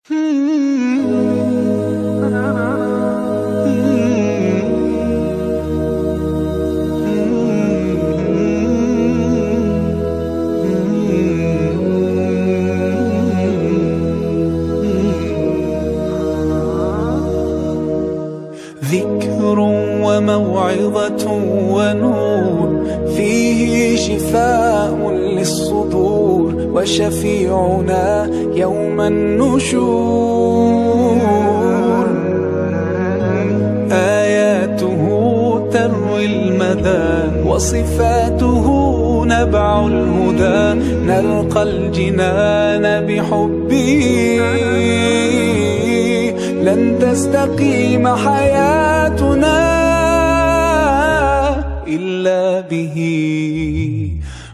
ذكر وموعظة ونور، فيه شفاء للصدور، وشفيعنا يوم النشور. آياته تروي المدى، وصفاته نبع الهدى، نلقى الجنان بحبه، لن تستقيم حياتنا إلا به.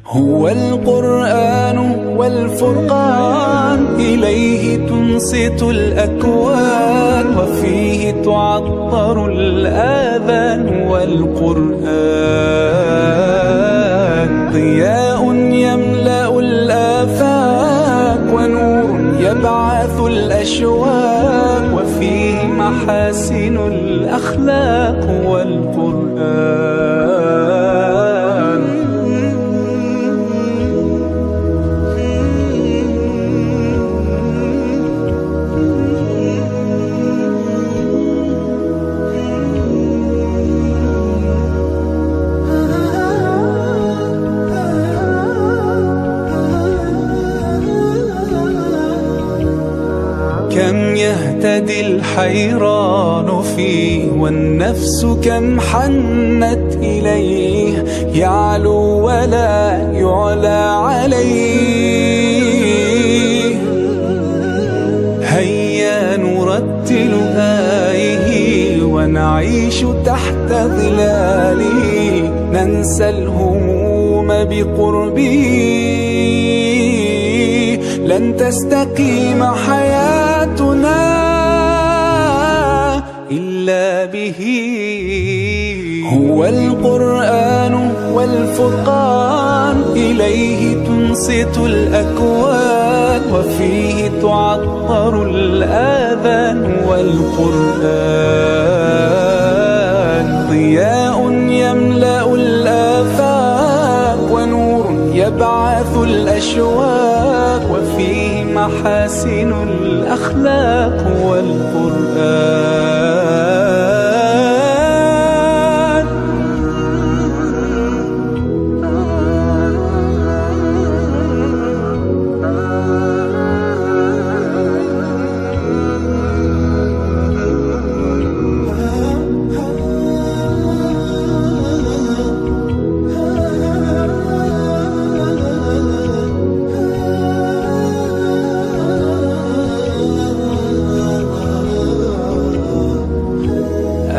هو القرآن والفرقان، إليه تنصت الأكوان، وفيه تعطر الآذان. والقرآن ضياء يملأ الآفاق، ونور يبعث الأشواق، وفيه محاسن الأخلاق. والقرآن كم يهتدي الحيران فيه، والنفس كم حنت إليه، يعلو ولا يعلى عليه. هيا نرتل آيه، ونعيش تحت ظلاله، ننسى الهموم بقربه، لن تستقيم حياتنا إلا به. هو القرآن والفرقان، إليه تنصت الأكوان، وفيه تعطر الآذان. والقرآن ضياء يملأ الآفاق، ونور يبعث الأشواق، وفيه محاسن الأخلاق. والقرآن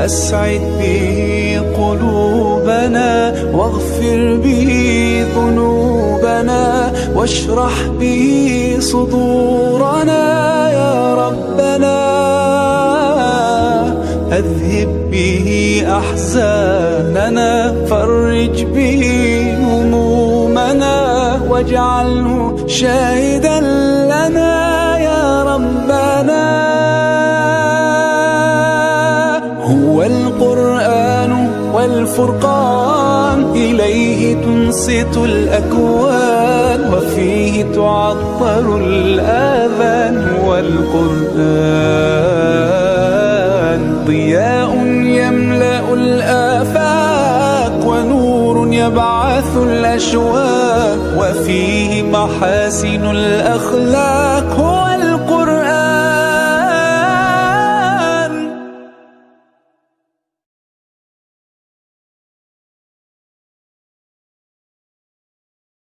أسعد به قلوبنا، واغفر به ذنوبنا، واشرح به صدورنا يا ربنا. أذهب به أحزاننا، فرج به همومنا، واجعله شاهدا لنا يا ربنا. هو القرآن والفرقان، إليه تنصت الأكوان، وفيه تعطر الآذان. والقرآن ضياء يملأ الآفاق، ونور يبعث الأشواق، وفيه محاسن الأخلاق. هو